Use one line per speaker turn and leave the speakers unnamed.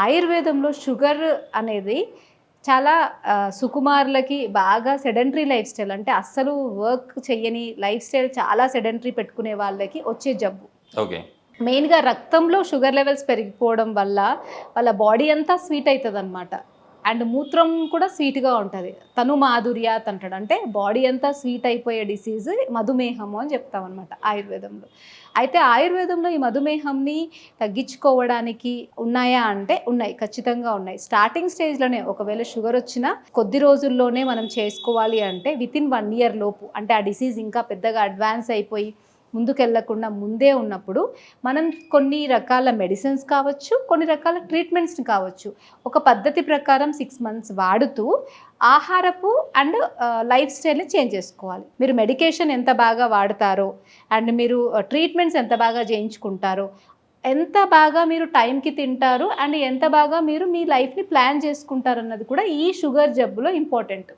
ఆయుర్వేదంలో షుగర్ అనేది చాలా సుకుమారులకి బాగా సెడెంటరీ లైఫ్ స్టైల్, అంటే అస్సలు వర్క్ చెయ్యని లైఫ్ స్టైల్, చాలా సెడెంటరీ పెట్టుకునే వాళ్ళకి వచ్చే జబ్బు.
ఓకే.
మెయిన్గా రక్తంలో షుగర్ లెవెల్స్ పెరిగిపోవడం వల్ల వాళ్ళ బాడీ అంతా స్వీట్ అవుతుంది అనమాట. అండ్ మూత్రం కూడా స్వీట్గా ఉంటుంది. తను మాధుర్యాత్ అంటాడు, అంటే బాడీ అంతా స్వీట్ అయిపోయే డిసీజ్ మధుమేహము అని చెప్తాం అనమాట ఆయుర్వేదంలో. అయితే ఆయుర్వేదంలో ఈ మధుమేహంని తగ్గించుకోవడానికి ఉన్నాయా అంటే ఉన్నాయి, ఖచ్చితంగా ఉన్నాయి. స్టార్టింగ్ స్టేజ్లోనే ఒకవేళ షుగర్ వచ్చినా కొద్ది రోజుల్లోనే మనం చేసుకోవాలి అంటే వితిన్ 1 ఇయర్ లోపు, అంటే ఆ డిసీజ్ ఇంకా పెద్దగా అడ్వాన్స్ అయిపోయి ముందుకెళ్లకుండా ముందే ఉన్నప్పుడు మనం కొన్ని రకాల మెడిసిన్స్ కావచ్చు, కొన్ని రకాల ట్రీట్మెంట్స్ని కావచ్చు, ఒక పద్ధతి ప్రకారం 6 మంత్స్ వాడుతూ ఆహారపు అండ్ లైఫ్ స్టైల్ని చేంజ్ చేసుకోవాలి. మీరు మెడికేషన్ ఎంత బాగా వాడతారో అండ్ మీరు ట్రీట్మెంట్స్ ఎంత బాగా చేయించుకుంటారో, ఎంత బాగా మీరు టైంకి తింటారు అండ్ ఎంత బాగా మీరు మీ లైఫ్ని ప్లాన్ చేసుకుంటారు అన్నది కూడా ఈ షుగర్ జబ్బులో ఇంపార్టెంట్.